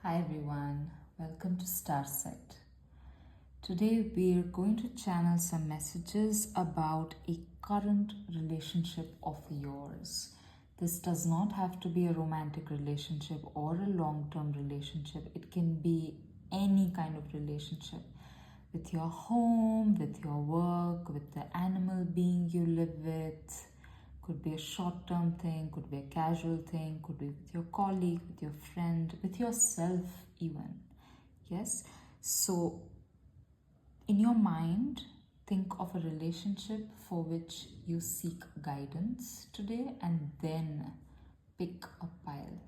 Hi everyone, welcome to Starsight. Today we are going to channel some messages about a current relationship of yours. This does not have to be a romantic relationship or a long-term relationship. It can be any kind of relationship with your home, with your work, with the animal being you live with. Could be a short-term thing, could be a casual thing, could be with your colleague, with your friend, with yourself even. Yes? So, in your mind, think of a relationship for which you seek guidance today and then pick a pile.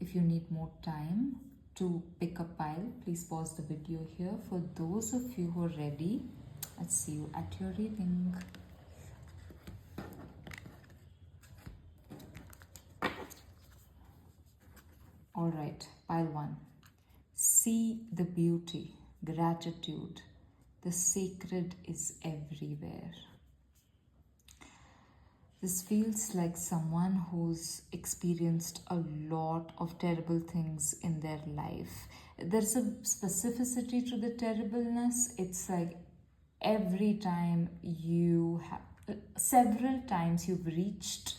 If you need more time to pick a pile, please pause the video here. For those of you who are ready, let's see you at your reading. All right, pile 1. See the beauty, gratitude. The sacred is everywhere. This feels like someone who's experienced a lot of terrible things in their life. There's a specificity to the terribleness. It's like every time you have, several times you've reached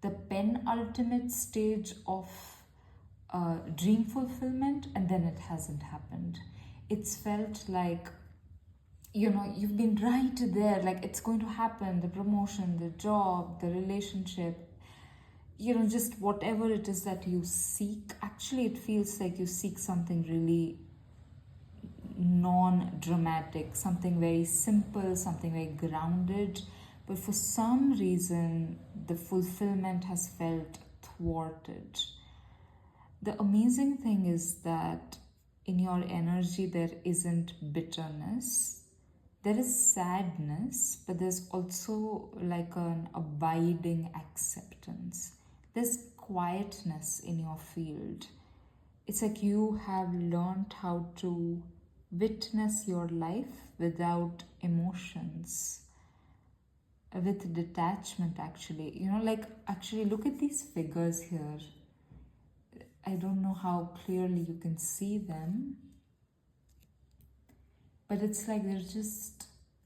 the penultimate stage of dream fulfillment and then it hasn't happened. It's felt like, you've been right there, like it's going to happen, the promotion, the job, the relationship, just whatever it is that you seek. Actually, it feels like you seek something really non-dramatic, something very simple, something very grounded, but for some reason the fulfillment has felt thwarted. The amazing thing is that in your energy there isn't bitterness. There is sadness, but there's also like an abiding acceptance. There's quietness in your field. It's like you have learned how to witness your life without emotions, with detachment actually. Actually look at these figures here. I don't know how clearly you can see them, but it's like they're just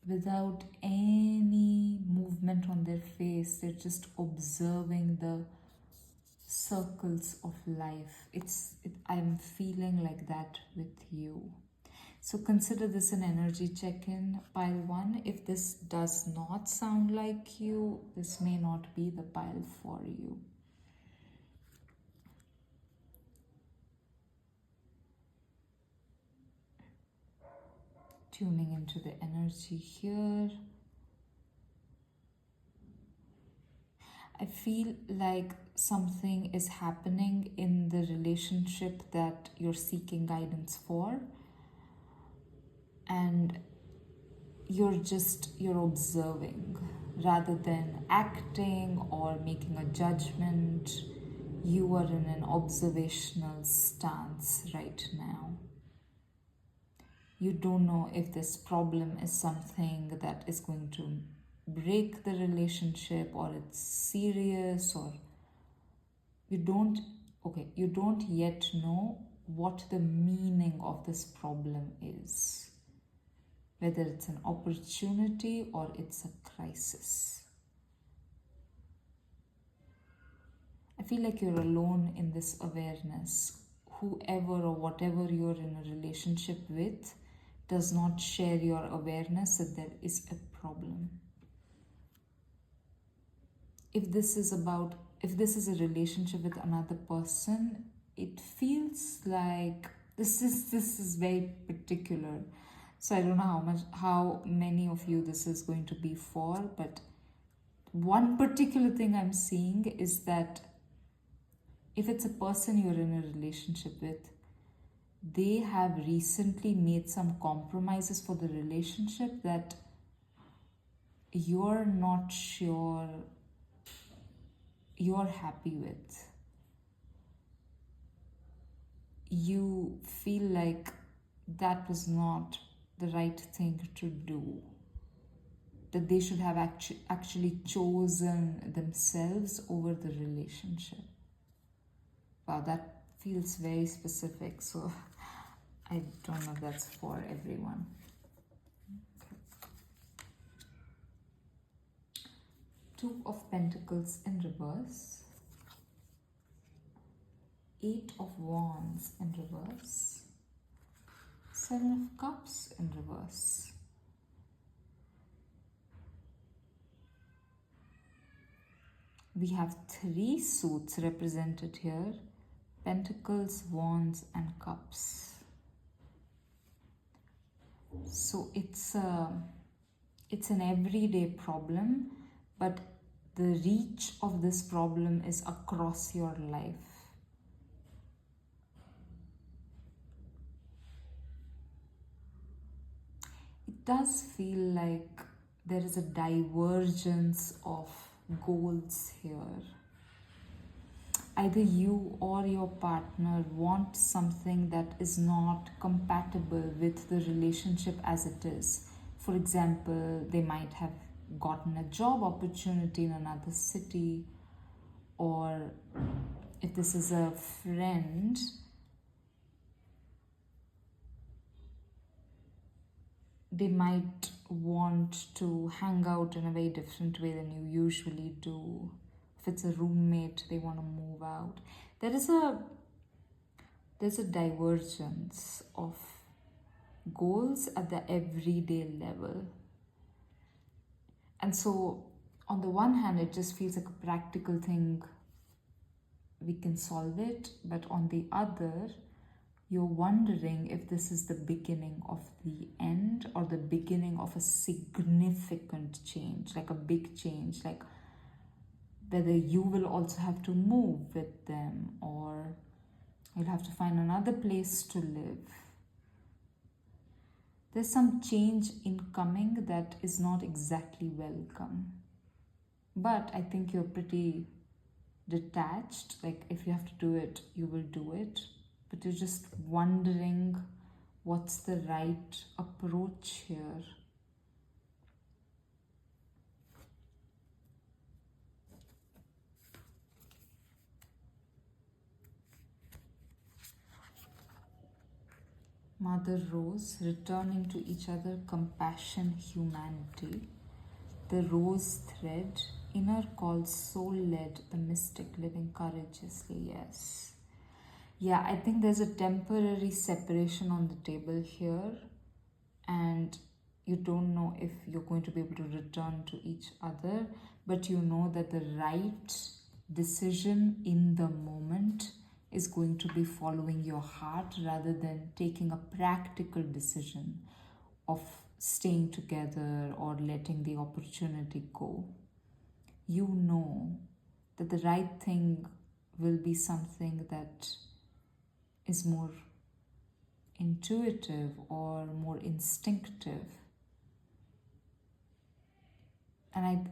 without any movement on their face. They're just observing the circles of life. I'm feeling like that with you. So consider this an energy check-in, pile 1. If this does not sound like you, this may not be the pile for you. Tuning into the energy here. I feel like something is happening in the relationship that you're seeking guidance for, and you're observing rather than acting or making a judgment. You are in an observational stance right now. You don't know if this problem is something that is going to break the relationship, or it's serious, or you don't yet know what the meaning of this problem is, whether it's an opportunity or it's a crisis. I feel like you're alone in this awareness. Whoever or whatever you're in a relationship with does not share your awareness that there is a problem. If this is a relationship with another person, it feels like this is very particular. So I don't know how many of you this is going to be for, but one particular thing I'm seeing is that if it's a person you're in a relationship with, they have recently made some compromises for the relationship that you're not sure you're happy with. You feel like that was not the right thing to do, that they should have actually chosen themselves over the relationship. Wow, that feels very specific, so I don't know if that's for everyone. Two of Pentacles in reverse, Eight of Wands in reverse, Seven of Cups in reverse. We have three suits represented here, Pentacles, Wands and Cups. So it's an everyday problem, but the reach of this problem is across your life. It does feel like there is a divergence of goals here. Either you or your partner want something that is not compatible with the relationship as it is. For example, they might have gotten a job opportunity in another city, or if this is a friend, they might want to hang out in a very different way than you usually do. If it's a roommate, they want to move out. There's a divergence of goals at the everyday level. And so on the one hand, it just feels like a practical thing, we can solve it, but on the other, you're wondering if this is the beginning of the end or the beginning of a significant change, like a big change, like whether you will also have to move with them or you'll have to find another place to live. There's some change incoming that is not exactly welcome. But I think you're pretty detached, like if you have to do it, you will do it. But you're just wondering what's the right approach here. Mother Rose, returning to each other, compassion, humanity. The rose thread, inner call, soul-led, the mystic, living courageously, yes. Yeah, I think there's a temporary separation on the table here, and you don't know if you're going to be able to return to each other, but you know that the right decision in the moment is going to be following your heart rather than taking a practical decision of staying together or letting the opportunity go. You know that the right thing will be something that is more intuitive or more instinctive. And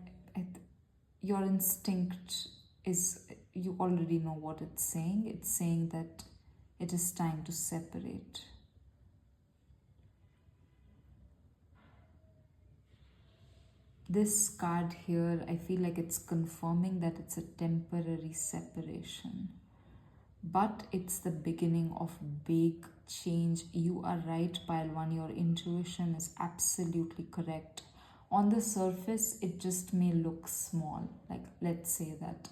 your instinct is, you already know what it's saying. It's saying that it is time to separate. This card here, I feel like it's confirming that it's a temporary separation. But it's the beginning of big change. You are right, Pile 1. Your intuition is absolutely correct. On the surface, it just may look small. Like, let's say that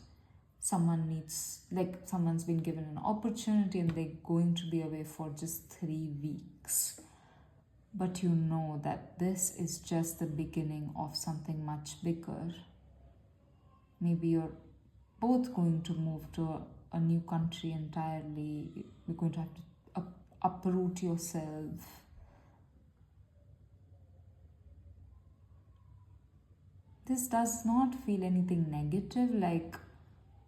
someone's been given an opportunity and they're going to be away for just 3 weeks. But you know that this is just the beginning of something much bigger. Maybe you're both going to move to a new country entirely. You're going to have to uproot yourself. This does not feel anything negative, like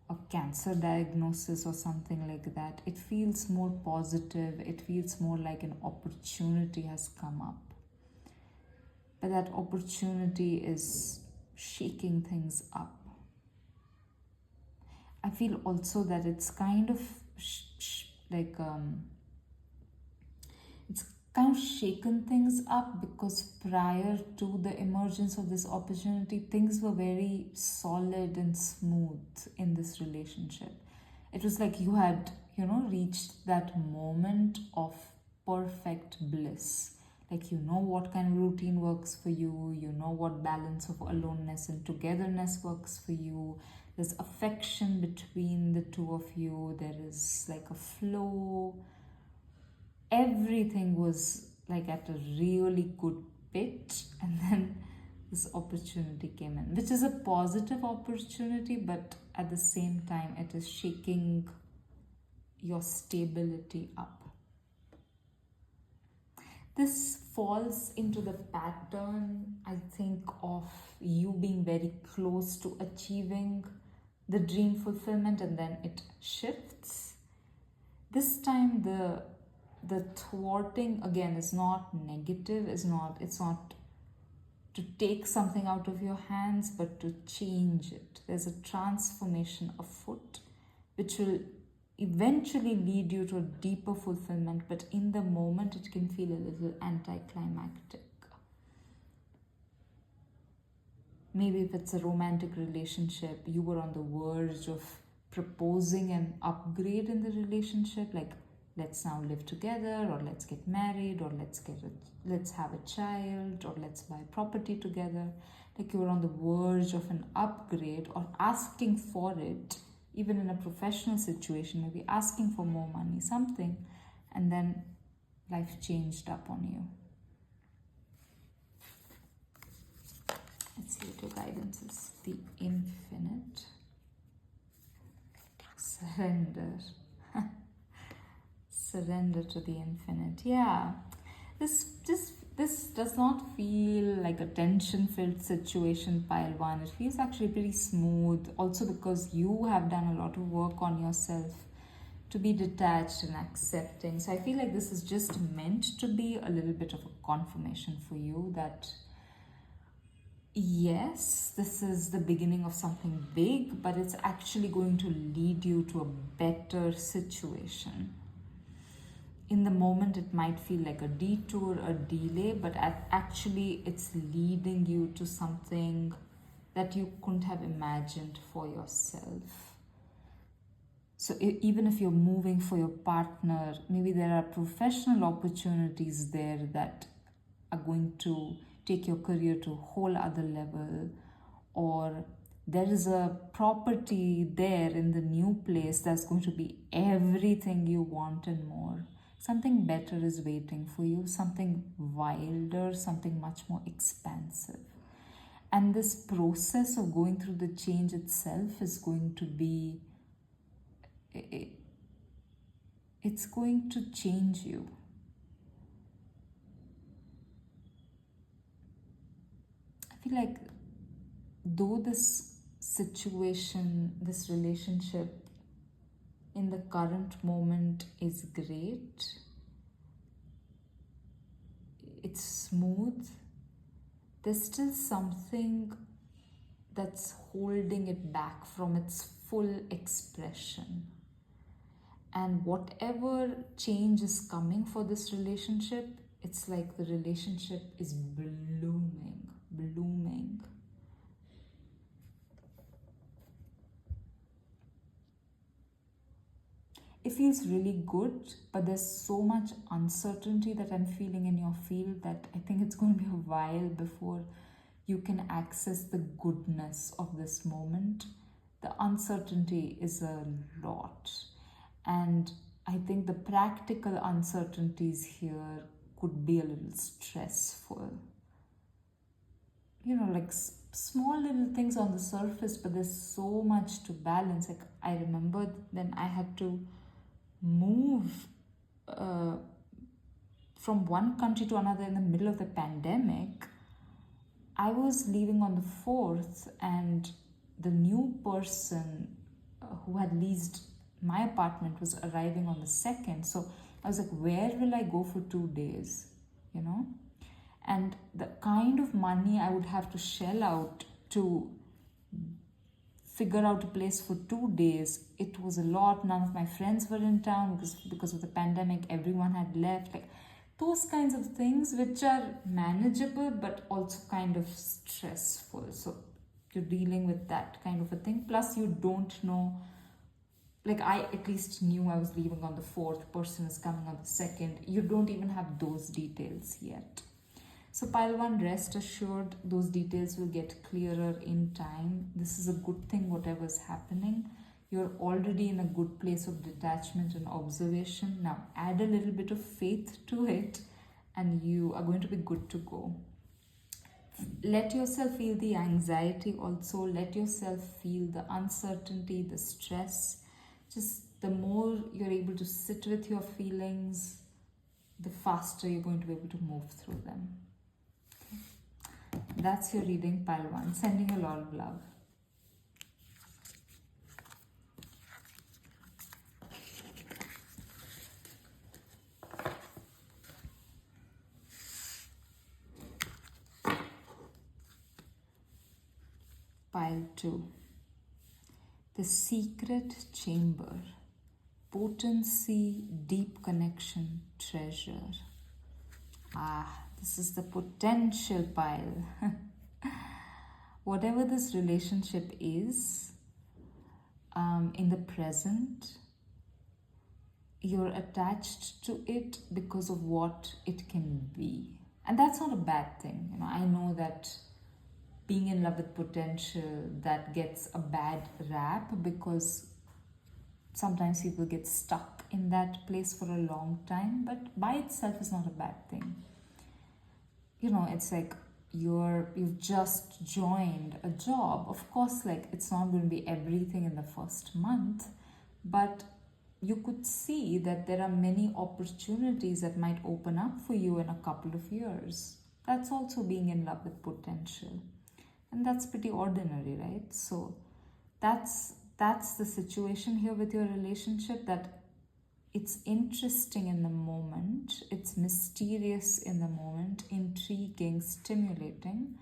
a cancer diagnosis or something like that. It feels more positive. It feels more like an opportunity has come up. But that opportunity is shaking things up. I feel also that it's kind of it's kind of shaken things up, because prior to the emergence of this opportunity, things were very solid and smooth in this relationship. It was like you had reached that moment of perfect bliss. Like, you know what kind of routine works for you, you know what balance of aloneness and togetherness works for you. There's affection between the two of you, there is like a flow. Everything was like at a really good pitch, and then this opportunity came in, which is a positive opportunity, but at the same time, it is shaking your stability up. This falls into the pattern, I think, of you being very close to achieving the dream fulfillment, and then it shifts. This time, the thwarting again is not negative, it's not to take something out of your hands, but to change it. There's a transformation afoot, which will eventually lead you to a deeper fulfillment, but in the moment it can feel a little anticlimactic. Maybe if it's a romantic relationship, you were on the verge of proposing an upgrade in the relationship, like let's now live together, or let's get married, or let's have a child, or let's buy property together. Like you were on the verge of an upgrade or asking for it, even in a professional situation, maybe asking for more money, something, and then life changed up on you. Let's see what your guidance is. The infinite. Surrender. Surrender to the infinite. Yeah. This does not feel like a tension-filled situation, pile one. It feels actually pretty smooth. Also because you have done a lot of work on yourself to be detached and accepting. So I feel like this is just meant to be a little bit of a confirmation for you that yes, this is the beginning of something big, but it's actually going to lead you to a better situation. In the moment, it might feel like a detour, a delay, but actually it's leading you to something that you couldn't have imagined for yourself. So even if you're moving for your partner, maybe there are professional opportunities there that are going to take your career to a whole other level, or there is a property there in the new place that's going to be everything you want and more. Something better is waiting for you, something wilder, something much more expansive. And this process of going through the change itself is going to be, it's going to change you. I feel like though this situation, this relationship in the current moment is great, it's smooth, there's still something that's holding it back from its full expression. And whatever change is coming for this relationship, it's like the relationship is blooming. It feels really good, but there's so much uncertainty that I'm feeling in your field that I think it's going to be a while before you can access the goodness of this moment. The uncertainty is a lot. And I think the practical uncertainties here could be a little stressful. Like small little things on the surface, but there's so much to balance. Like I remember when I had to move from one country to another in the middle of the pandemic. I was leaving on the 4th, and the new person who had leased my apartment was arriving on the 2nd. So I was like, where will I go for 2 days? And the kind of money I would have to shell out to figure out a place for 2 days, it was a lot. None of my friends were in town because of the pandemic. Everyone had left. Like those kinds of things which are manageable but also kind of stressful. So you're dealing with that kind of a thing. Plus you don't know like I at least knew I was leaving on the 4th, person is coming on the 2nd. You don't even have those details yet. So pile 1, rest assured, those details will get clearer in time. This is a good thing, whatever's happening. You're already in a good place of detachment and observation. Now add a little bit of faith to it and you are going to be good to go. Let yourself feel the anxiety also. Let yourself feel the uncertainty, the stress. Just the more you're able to sit with your feelings, the faster you're going to be able to move through them. Okay. That's your reading, pile 1. Sending a lot of love. Pile 2. The secret chamber. Potency, deep connection, treasure. This is the potential pile. Whatever this relationship is, in the present, you're attached to it because of what it can be. And that's not a bad thing. I know that being in love with potential, that gets a bad rap because sometimes people get stuck in that place for a long time, but by itself is not a bad thing. It's like you've just joined a job. Of course, like it's not going to be everything in the first month, but you could see that there are many opportunities that might open up for you in a couple of years. That's also being in love with potential. And that's pretty ordinary, right? So that's the situation here with your relationship, that it's interesting in the moment, it's mysterious in the moment, intriguing, stimulating,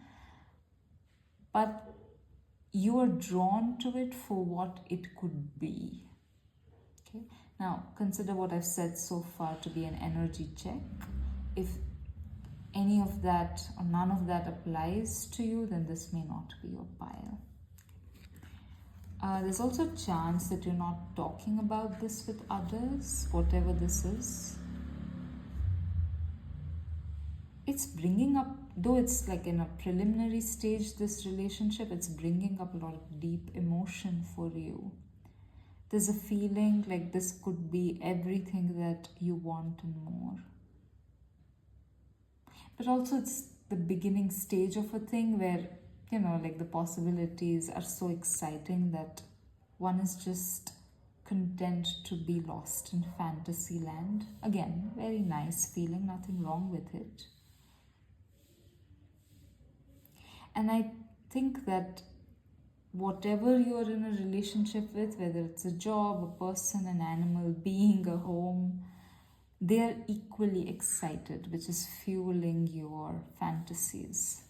but you are drawn to it for what it could be. Okay. Now consider what I've said so far to be an energy check. If any of that or none of that applies to you, then this may not be your pile. There's also a chance that you're not talking about this with others, whatever this is. It's bringing up, though it's like in a preliminary stage, this relationship, it's bringing up a lot of deep emotion for you. There's a feeling like this could be everything that you want and more. But also it's the beginning stage of a thing where, like the possibilities are so exciting that one is just content to be lost in fantasy land. Again, very nice feeling, nothing wrong with it. And I think that whatever you're in a relationship with, whether it's a job, a person, an animal, being, a home, they are equally excited, which is fueling your fantasies.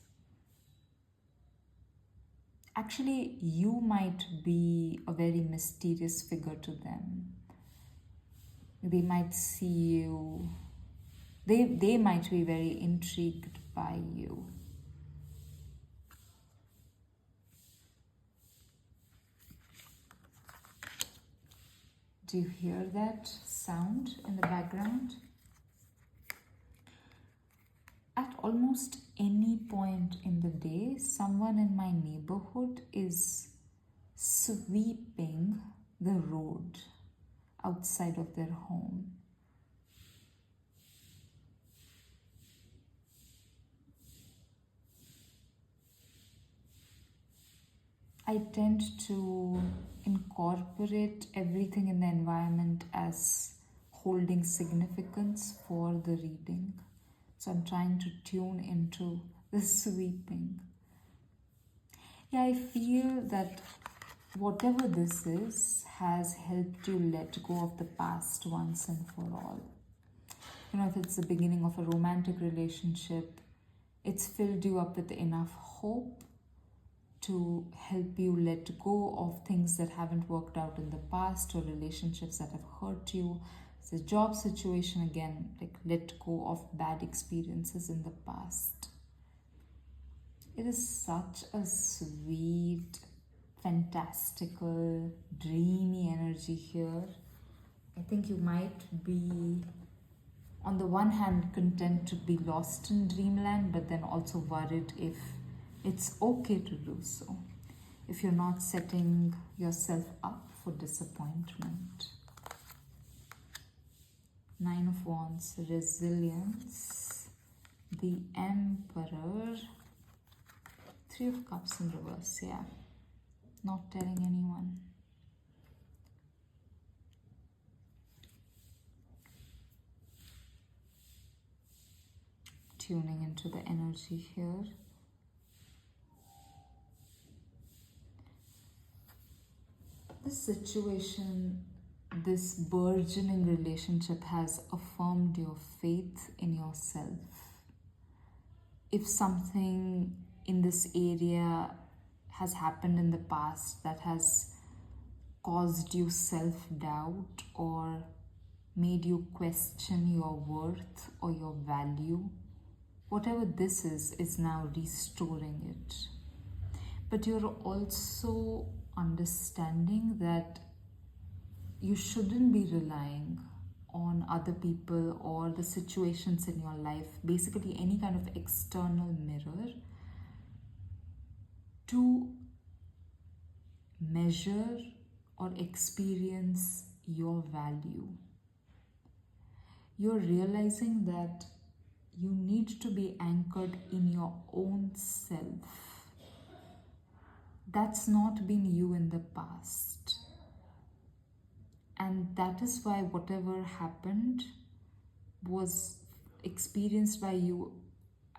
Actually, you might be a very mysterious figure to them. They might see you. They might be very intrigued by you. Do you hear that sound in the background? At almost any point in the day, someone in my neighborhood is sweeping the road outside of their home. I tend to incorporate everything in the environment as holding significance for the reading. So I'm trying to tune into the sweeping. Yeah, I feel that whatever this is has helped you let go of the past once and for all. If it's the beginning of a romantic relationship, it's filled you up with enough hope to help you let go of things that haven't worked out in the past or relationships that have hurt you. It's a job situation, again, like let go of bad experiences in the past. It is such a sweet fantastical, dreamy energy here. I think you might be, on the one hand, content to be lost in dreamland, but then also worried if it's okay to do so, if you're not setting yourself up for disappointment. Nine of Wands, resilience, the Emperor, Three of Cups in reverse, yeah. Not telling anyone. Tuning into the energy here. This situation, this burgeoning relationship has affirmed your faith in yourself. If something in this area has happened in the past that has caused you self-doubt or made you question your worth or your value, whatever this is now restoring it. But you're also understanding that you shouldn't be relying on other people or the situations in your life, basically any kind of external mirror, to measure or experience your value. You're realizing that you need to be anchored in your own self. That's not been you in the past. And that is why whatever happened was experienced by you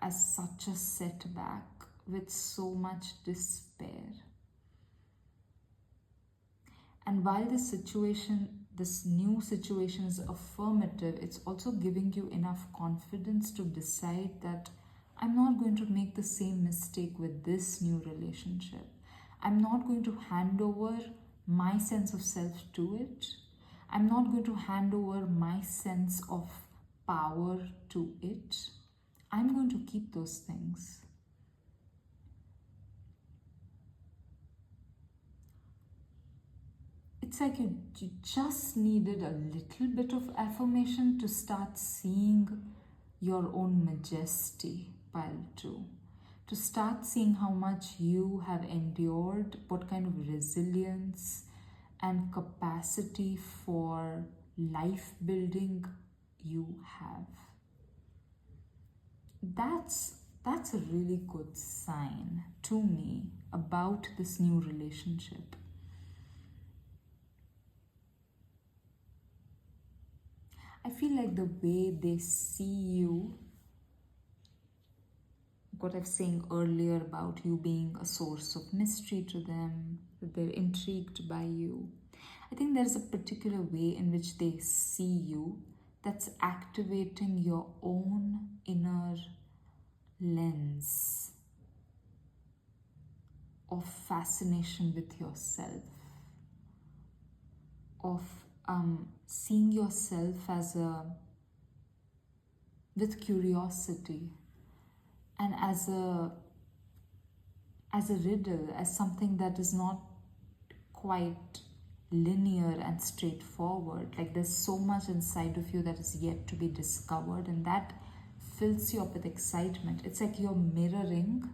as such a setback with so much despair. And while this new situation is affirmative, it's also giving you enough confidence to decide that I'm not going to make the same mistake with this new relationship. I'm not going to hand over my sense of self to it. I'm not going to hand over my sense of power to it. I'm going to keep those things. It's like you just needed a little bit of affirmation to start seeing your own majesty, pile 2. To start seeing how much you have endured, what kind of resilience and capacity for life building you have. That's a really good sign to me about this new relationship. I feel like the way they see you, what I was saying earlier about you being a source of mystery to them, that they're intrigued by you. I think there's a particular way in which they see you that's activating your own inner lens of fascination with yourself, of seeing yourself with curiosity and as a riddle, as something that is not quite linear and straightforward. Like there's so much inside of you that is yet to be discovered, and that fills you up with excitement. It's like you're mirroring,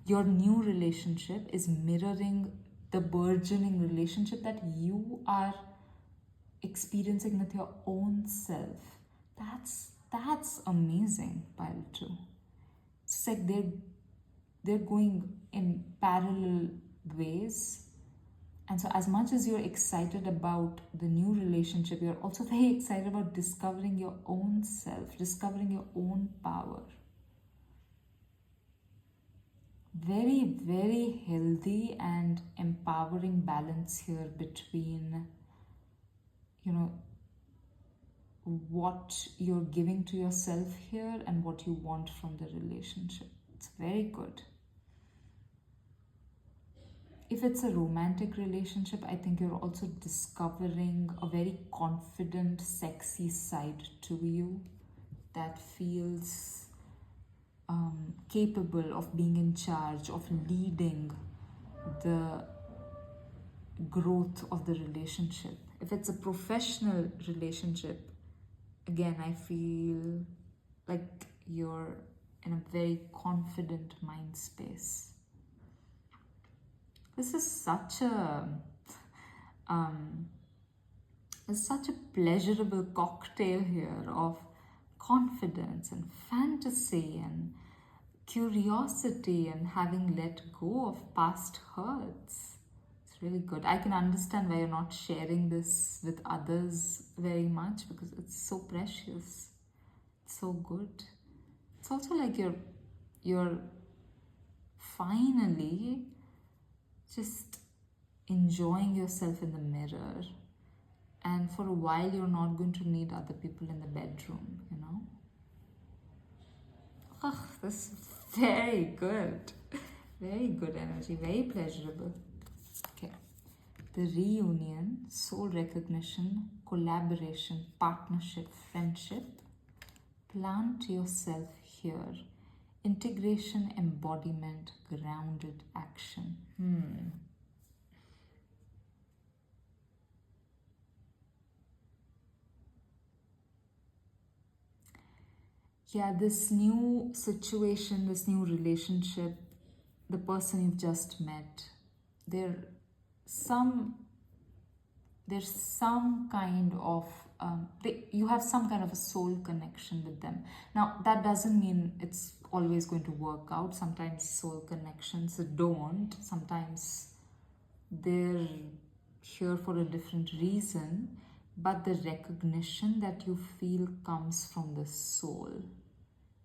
your new relationship is mirroring the burgeoning relationship that you are experiencing with your own self. That's amazing, pile 2. It's like they're going in parallel ways. And so as much as you're excited about the new relationship, you're also very excited about discovering your own self, discovering your own power. Very, very healthy and empowering balance here between, what you're giving to yourself here and what you want from the relationship. It's very good. If it's a romantic relationship, I think you're also discovering a very confident, sexy side to you that feels capable of being in charge, of leading the growth of the relationship. If it's a professional relationship, again, I feel like you're in a very confident mind space. This is such a pleasurable cocktail here of confidence and fantasy and curiosity and having let go of past hurts. It's really good. I can understand why you're not sharing this with others very much, because it's so precious. It's so good. It's also like you're finally just enjoying yourself in the mirror, and for a while you're not going to need other people in the bedroom, you know. This is very good. Very good energy, very pleasurable. Okay. The reunion, soul recognition, collaboration, partnership, friendship. Plant yourself here. Integration, embodiment, grounded action. Yeah, this new situation, this new relationship, the person you've just met, there's some kind of you have some kind of a soul connection with them. Now, that doesn't mean it's always going to work out. Sometimes soul connections don't. Sometimes they're here for a different reason, but the recognition that you feel comes from the soul.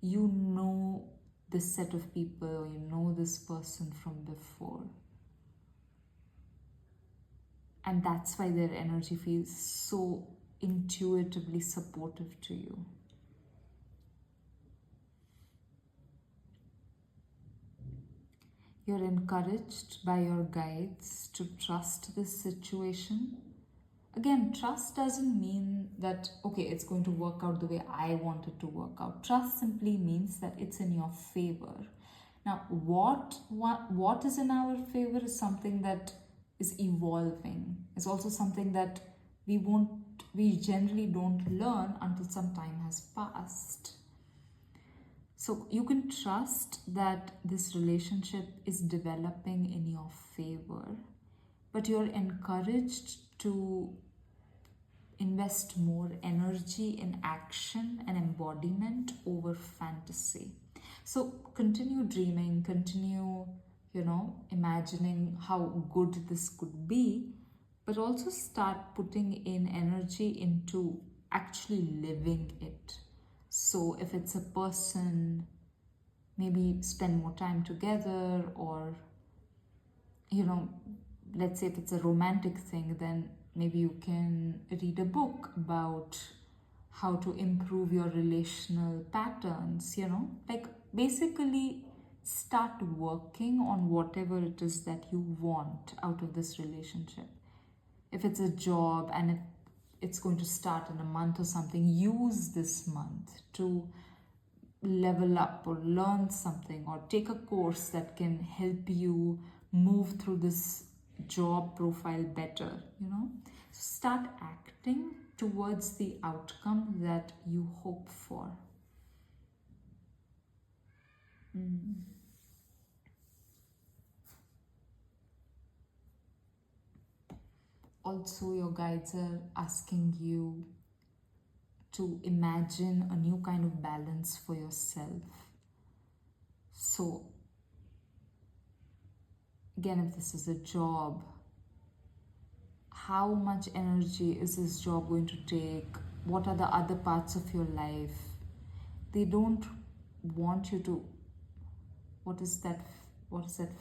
You know this set of people, or you know this person from before. And that's why their energy feels so intuitively supportive to you. You're encouraged by your guides to trust this situation. Again, trust doesn't mean that, okay, it's going to work out the way I want it to work out. Trust simply means that it's in your favor. Now, what is in our favor is something that is evolving. It's also something that we generally don't learn until some time has passed. So you can trust that this relationship is developing in your favor, but you're encouraged to invest more energy in action and embodiment over fantasy. So continue dreaming, continue, imagining how good this could be, but also start putting in energy into actually living it. So if it's a person, maybe spend more time together, or, let's say if it's a romantic thing, then maybe you can read a book about how to improve your relational patterns, like basically start working on whatever it is that you want out of this relationship. If it's a job and it's going to start in a month or something, use this month to level up or learn something, or take a course that can help you move through this job profile better, So start acting towards the outcome that you hope for. Also, your guides are asking you to imagine a new kind of balance for yourself. So, again, if this is a job, how much energy is this job going to take? What are the other parts of your life? They don't want you to, what is that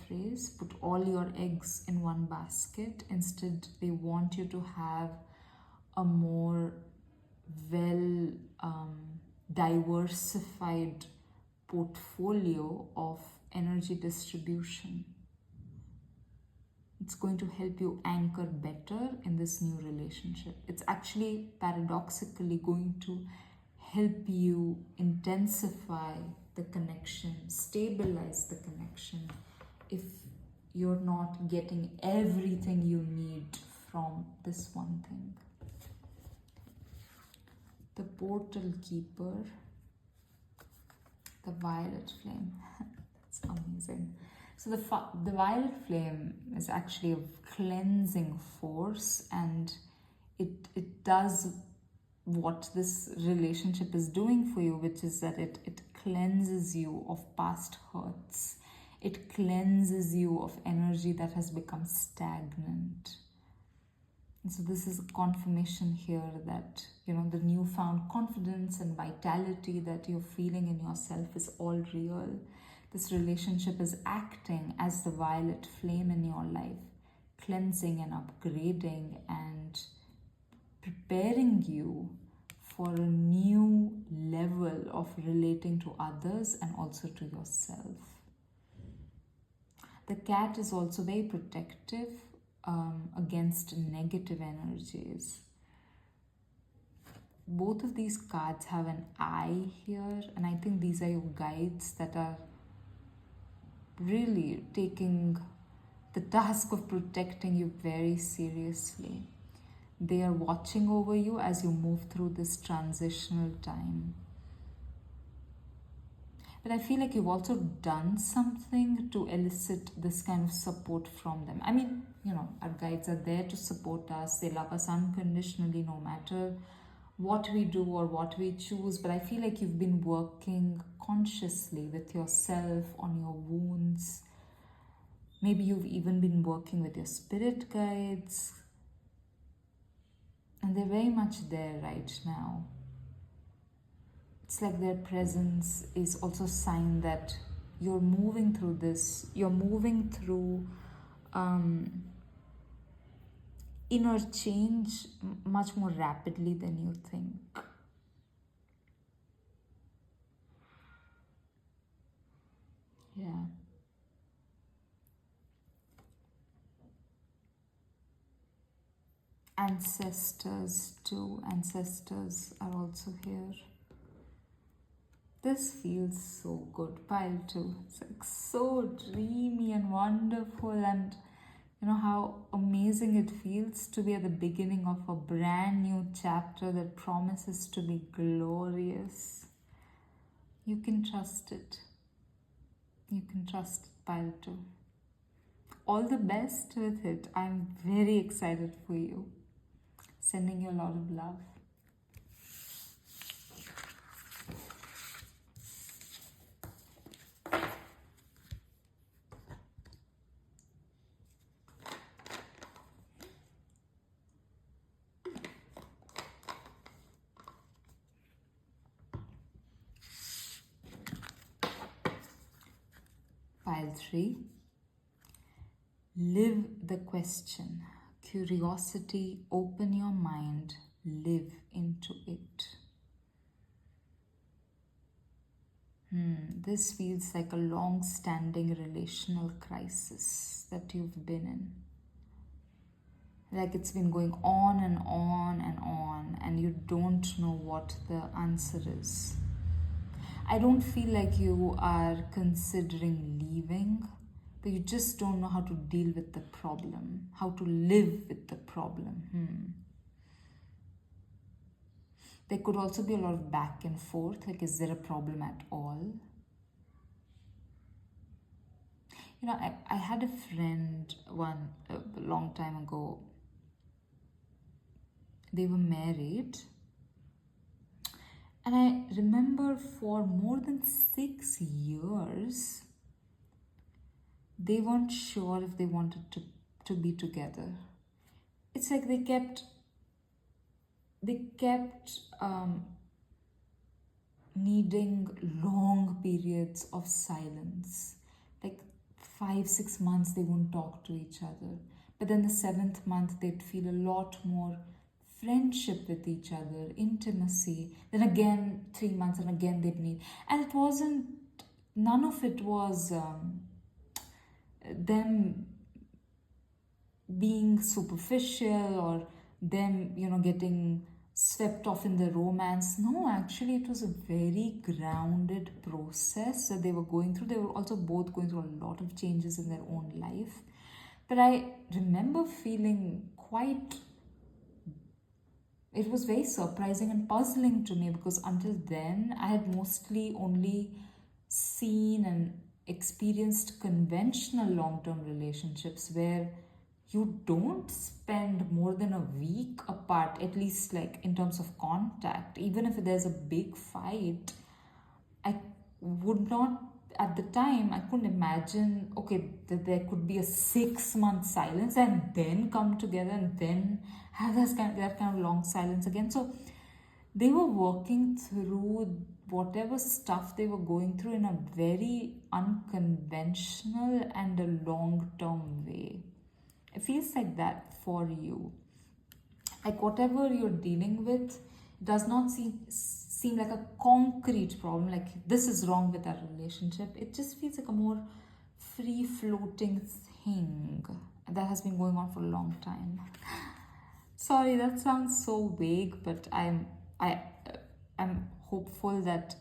phrase? Put all your eggs in one basket. Instead, they want you to have a more diversified portfolio of energy distribution. It's going to help you anchor better in this new relationship. It's actually paradoxically going to help you intensify the connection, stabilize the connection, if you're not getting everything you need from this one thing. The portal keeper, the violet flame. That's amazing. So the violet flame is actually a cleansing force, and it does what this relationship is doing for you, which is that it cleanses you of past hurts. It cleanses you of energy that has become stagnant. And so this is a confirmation here that, the newfound confidence and vitality that you're feeling in yourself is all real. This relationship is acting as the violet flame in your life, cleansing and upgrading and preparing you for a new level of relating to others and also to yourself. The cat is also very protective against negative energies. Both of these cards have an eye here, and I think these are your guides that are really taking the task of protecting you very seriously. They are watching over you as you move through this transitional time. But I feel like you've also done something to elicit this kind of support from them. I mean, our guides are there to support us. They love us unconditionally no matter what we do or what we choose. But I feel like you've been working consciously with yourself on your wounds. Maybe you've even been working with your spirit guides. And they're very much there right now. It's like their presence is also a sign that you're moving through this. You're moving through inner change much more rapidly than you think. Yeah. Ancestors too. Ancestors are also here. This feels so good, pile 2. It's like so dreamy and wonderful, and how amazing it feels to be at the beginning of a brand new chapter that promises to be glorious. You can trust it. You can trust it, pile 2. All the best with it. I'm very excited for you. Sending you a lot of love. Pile 3. Live the question. Curiosity, open your mind, live into it. This feels like a long-standing relational crisis that you've been in. Like it's been going on and on and on, and you don't know what the answer is. I don't feel like you are considering leaving, but you just don't know how to deal with the problem, how to live with the problem. There could also be a lot of back and forth, like is there a problem at all? I had a friend a long time ago. They were married. And I remember for more than 6 years, they weren't sure if they wanted to be together. It's like they kept needing long periods of silence. Like 5-6 months they wouldn't talk to each other. But then the 7th month they'd feel a lot more friendship with each other, intimacy. Then again 3 months and again they'd need. And none of it was them being superficial or them, getting swept off in the romance. No, actually, it was a very grounded process that they were going through. They were also both going through a lot of changes in their own life. But I remember feeling quite, it was very surprising and puzzling to me, because until then I had mostly only seen and experienced conventional long-term relationships where you don't spend more than a week apart, at least like in terms of contact. Even if there's a big fight, I would not, at the time, I couldn't imagine, okay, that there could be a 6 month silence and then come together and then have that kind of long silence again. So they were working through whatever stuff they were going through in a very unconventional and a long term way. It feels like that for you. Like whatever you're dealing with does not seem like a concrete problem, like this is wrong with our relationship. It just feels like a more free floating thing that has been going on for a long time. Sorry, that sounds so vague, but I'm hopeful that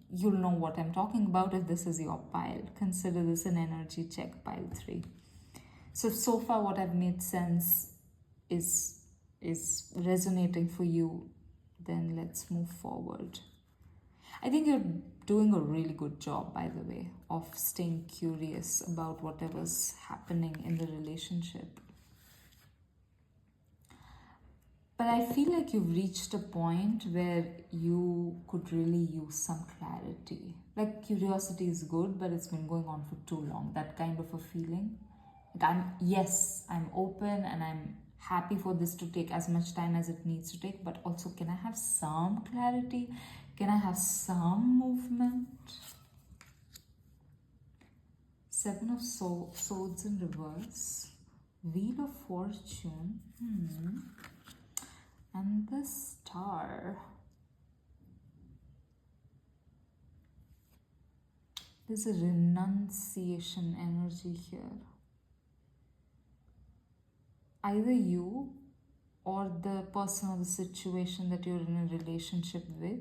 you'll know what I'm talking about. If this is your pile, consider this an energy check, pile 3. So far what I've made sense is resonating for you, then let's move forward. I think you're doing a really good job, by the way, of staying curious about whatever's happening in the relationship. But I feel like you've reached a point where you could really use some clarity. Like curiosity is good, but it's been going on for too long. That kind of a feeling. Like I'm open and I'm happy for this to take as much time as it needs to take, but also can I have some clarity? Can I have some movement? 7 of Swords in reverse, Wheel of Fortune, and the Star. There's a renunciation energy here. Either you or the person or the situation that you're in a relationship with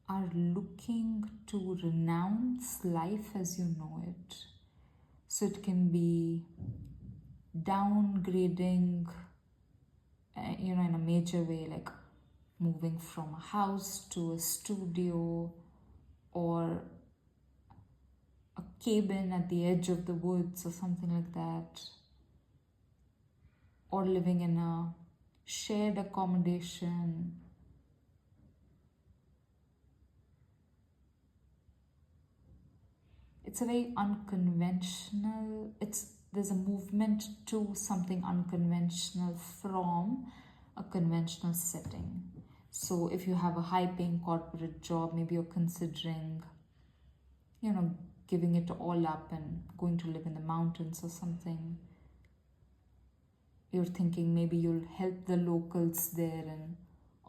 are looking to renounce life as you know it. So it can be downgrading, in a major way, like moving from a house to a studio or a cabin at the edge of the woods or something like that. Or living in a shared accommodation. It's a very unconventional, there's a movement to something unconventional from a conventional setting. So if you have a high-paying corporate job, maybe you're considering, giving it all up and going to live in the mountains or something. You're thinking maybe you'll help the locals there and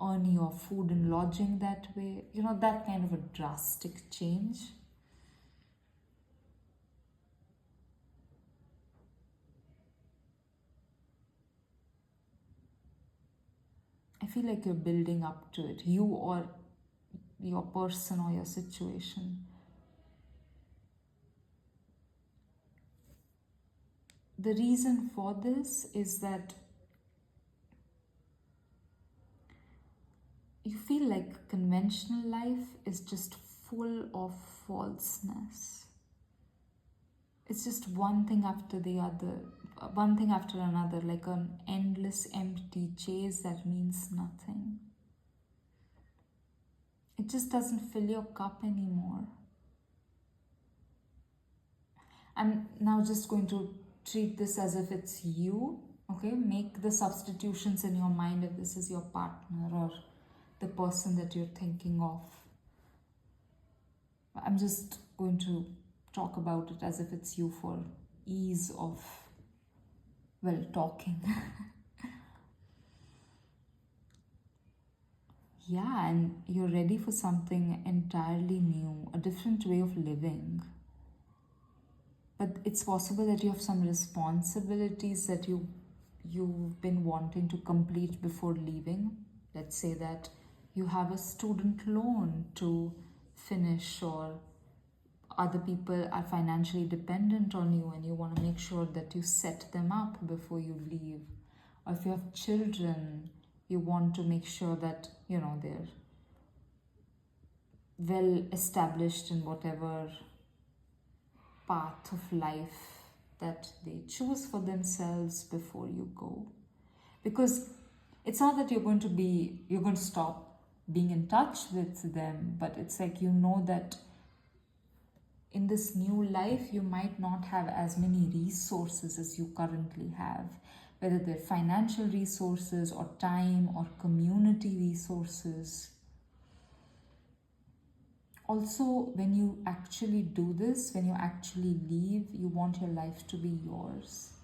earn your food and lodging that way. That kind of a drastic change. I feel like you're building up to it, you or your person or your situation. The reason for this is that you feel like conventional life is just full of falseness. It's just one thing after the other, one thing after another, like an endless empty chase that means nothing. It just doesn't fill your cup anymore. I'm now just going to treat this as if it's you, okay? Make the substitutions in your mind if this is your partner or the person that you're thinking of. I'm just going to talk about it as if it's you for ease of, talking. Yeah, and you're ready for something entirely new, a different way of living. But it's possible that you have some responsibilities that you you've been wanting to complete before leaving. Let's say that you have a student loan to finish, or other people are financially dependent on you and you want to make sure that you set them up before you leave. Or if you have children, you want to make sure that, they're well established in whatever path of life that they choose for themselves before you go. Because it's not that you're going to stop being in touch with them, but it's like that in this new life you might not have as many resources as you currently have, whether they're financial resources or time or community resources. Also, when you actually do this, when you actually leave, you want your life to be yours.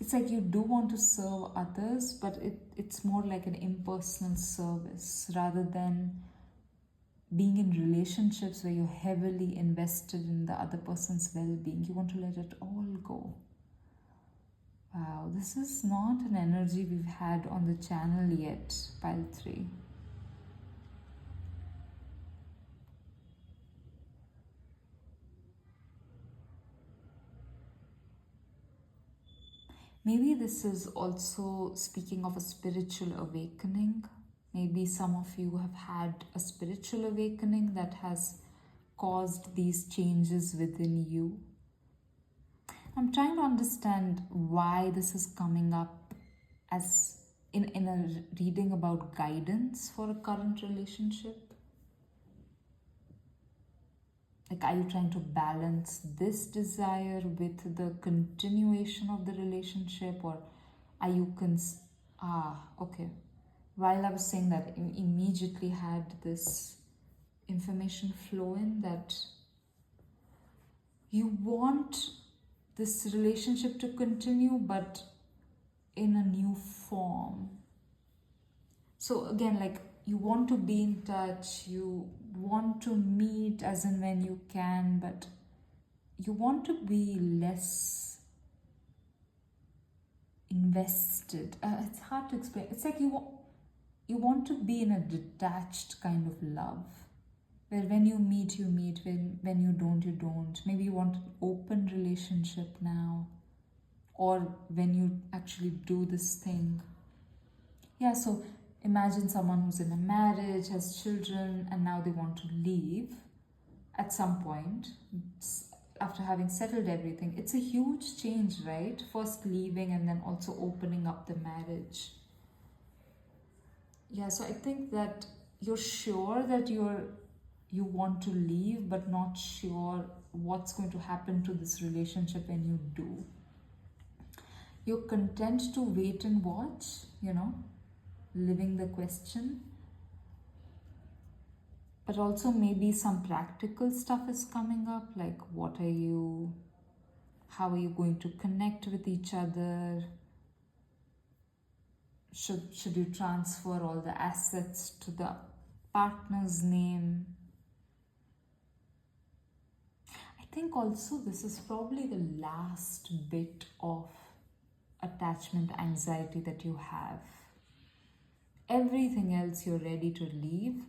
It's like you do want to serve others, but it's more like an impersonal service rather than being in relationships where you're heavily invested in the other person's well-being. You want to let it all go. Wow, this is not an energy we've had on the channel yet, pile 3. Maybe this is also speaking of a spiritual awakening. Maybe some of you have had a spiritual awakening that has caused these changes within you. I'm trying to understand why this is coming up as in a reading about guidance for a current relationship. Like, are you trying to balance this desire with the continuation of the relationship, or are you okay. While I was saying that, I immediately had this information flow in that you want this relationship to continue, but in a new form. So again, like, you want to be in touch, you want to meet as and when you can, but you want to be less invested. It's hard to explain. It's like you want to be in a detached kind of love, where when you meet, when you don't, you don't. Maybe you want an open relationship now, or when you actually do this thing. Yeah, so imagine someone who's in a marriage, has children, and now they want to leave at some point after having settled everything. It's a huge change, right? First leaving and then also opening up the marriage. Yeah, so I think that you're sure that you want to leave, but not sure what's going to happen to this relationship when you do. You're content to wait and watch, living the question. But also maybe some practical stuff is coming up, like how are you going to connect with each other? Should you transfer all the assets to the partner's name? I think also this is probably the last bit of attachment anxiety that you have. Everything else you're ready to leave,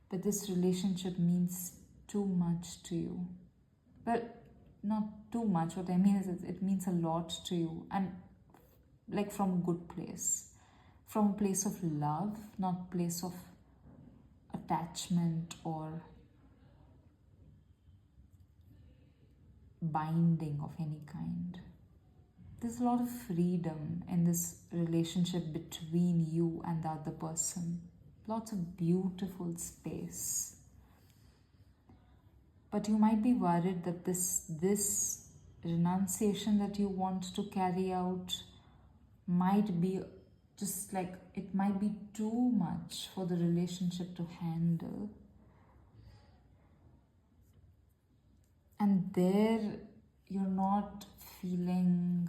but this relationship means too much to you. But not too much. What I mean is it means a lot to you, and like from a good place, from a place of love, not place of attachment or binding of any kind. There's a lot of freedom in this relationship between you and the other person. Lots of beautiful space. But you might be worried that this renunciation that you want to carry out might be just like, it might be too much for the relationship to handle. And there you're not feeling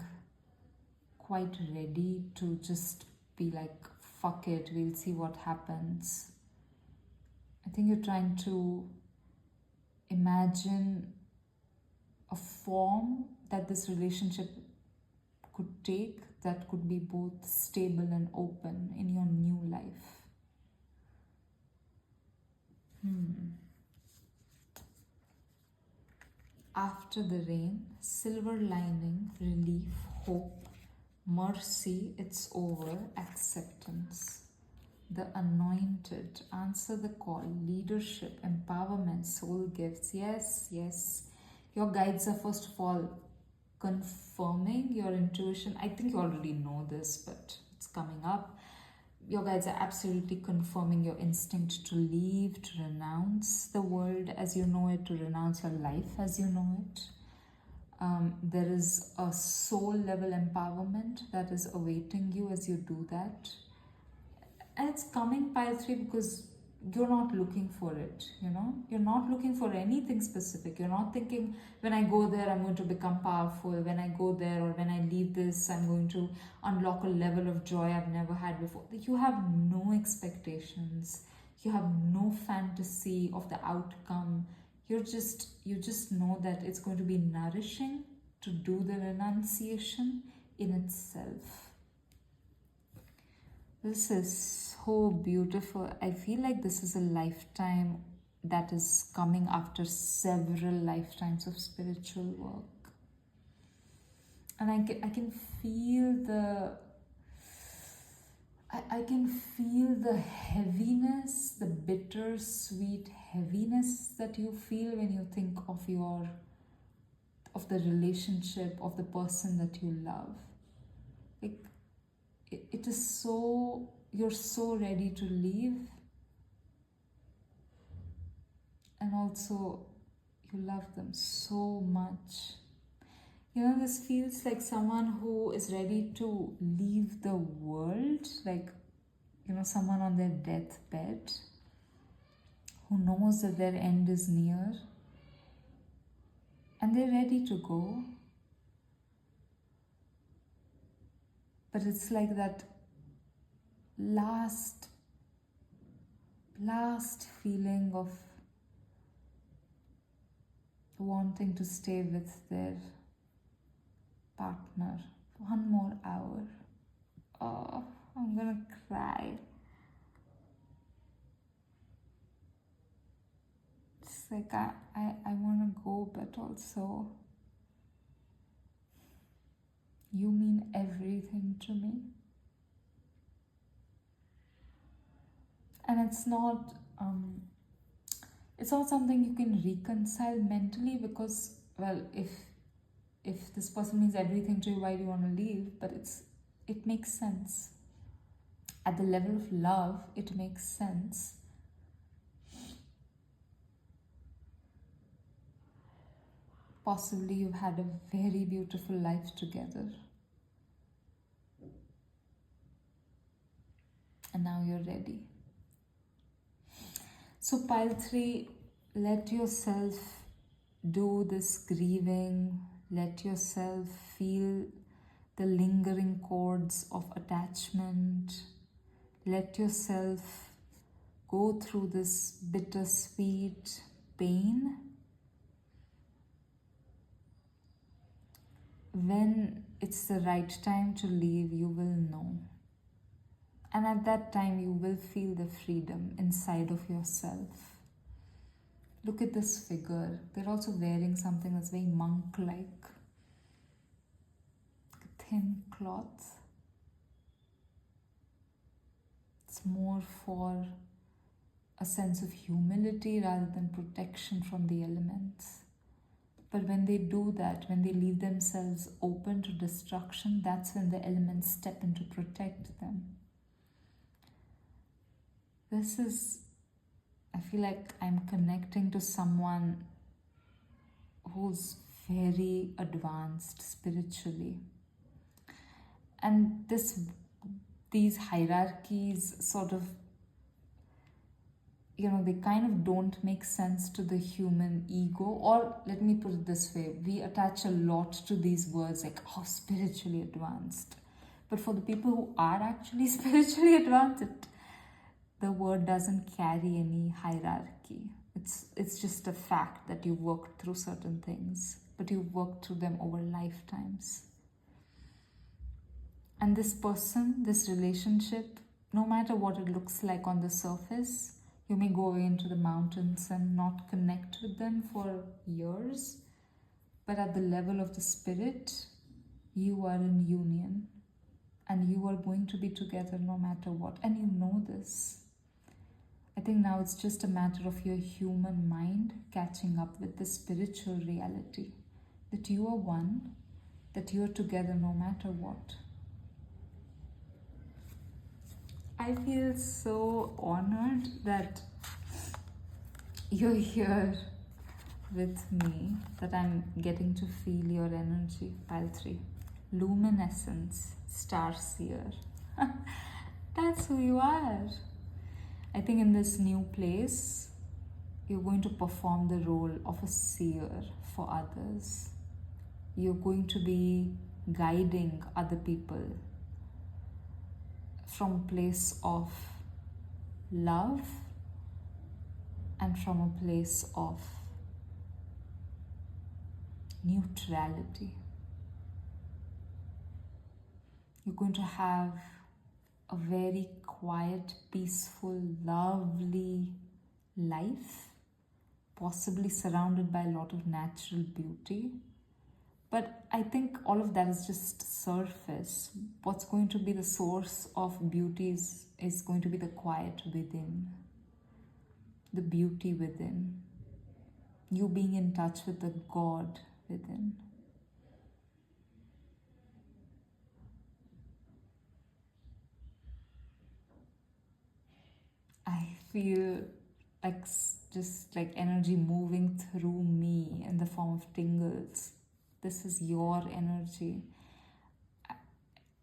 quite ready to just be like, fuck it, we'll see what happens. I think you're trying to imagine a form that this relationship could take that could be both stable and open in your new life. After the rain, silver lining, relief, hope, mercy, it's over, acceptance. The anointed, answer the call, leadership, empowerment, soul gifts. Yes, yes. Your guides are first of all confirming your intuition. I think you already know this, but it's coming up. Your guides are absolutely confirming your instinct to leave, to renounce the world as you know it, to renounce your life as you know it. There is a soul level empowerment that is awaiting you as you do that. And it's coming pile 3 because you're not looking for it, You're not looking for anything specific. You're not thinking, when I go there, I'm going to become powerful. When I go there or when I leave this, I'm going to unlock a level of joy I've never had before. You have no expectations. You have no fantasy of the outcome. You just know that it's going to be nourishing to do the renunciation in itself. This is so beautiful. I feel like this is a lifetime that is coming after several lifetimes of spiritual work. And I can feel the heaviness, the bittersweet heaviness that you feel when you think of the relationship, of the person that you love. Like, it is so, you're so ready to leave, and also you love them so much. This feels like someone who is ready to leave the world, like, someone on their deathbed who knows that their end is near and they're ready to go. But it's like that last feeling of wanting to stay with their partner for one more hour. Oh, I'm gonna cry. It's like I want to go, but also you mean everything to me. And it's not something you can reconcile mentally, because, well, if this person means everything to you, why do you want to leave? But it makes sense. At the level of love, it makes sense. Possibly you've had a very beautiful life together. And now you're ready. So pile 3, let yourself do this grieving. Let yourself feel the lingering chords of attachment. Let yourself go through this bittersweet pain. When it's the right time to leave, you will know. And at that time, you will feel the freedom inside of yourself. Look at this figure. They're also wearing something that's very monk-like. A thin cloth. It's more for a sense of humility rather than protection from the elements. But when they do that, when they leave themselves open to destruction, that's when the elements step in to protect them. I feel like I'm connecting to someone who's very advanced spiritually. And these hierarchies sort of, they kind of don't make sense to the human ego. Or let me put it this way, we attach a lot to these words like, oh, spiritually advanced. But for the people who are actually spiritually advanced, the word doesn't carry any hierarchy. It's just a fact that you worked through certain things, but you worked through them over lifetimes. And this person, this relationship, no matter what it looks like on the surface, you may go away into the mountains and not connect with them for years, but at the level of the spirit, you are in union and you are going to be together no matter what. And you know this. I think now it's just a matter of your human mind catching up with the spiritual reality that you are one, that you are together no matter what. I feel so honored that you're here with me, that I'm getting to feel your energy. Pile 3. Luminescence, Starseer. That's who you are. I think in this new place, you're going to perform the role of a seer for others. You're going to be guiding other people from a place of love and from a place of neutrality. You're going to have a very quiet, peaceful, lovely life, possibly surrounded by a lot of natural beauty. But I think all of that is just surface. What's going to be the source of beauty is going to be the quiet within, the beauty within, you being in touch with the God within. I feel like just like energy moving through me in the form of tingles. This is your energy.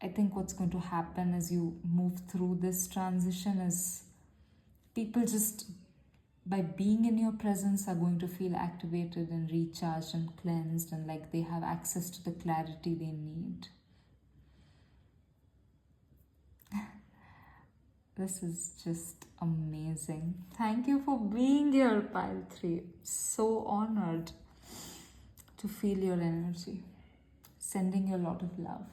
I think what's going to happen as you move through this transition is people just by being in your presence are going to feel activated and recharged and cleansed and like they have access to the clarity they need. This is just amazing. Thank you for being here, Pile 3. So honored to feel your energy. Sending you a lot of love.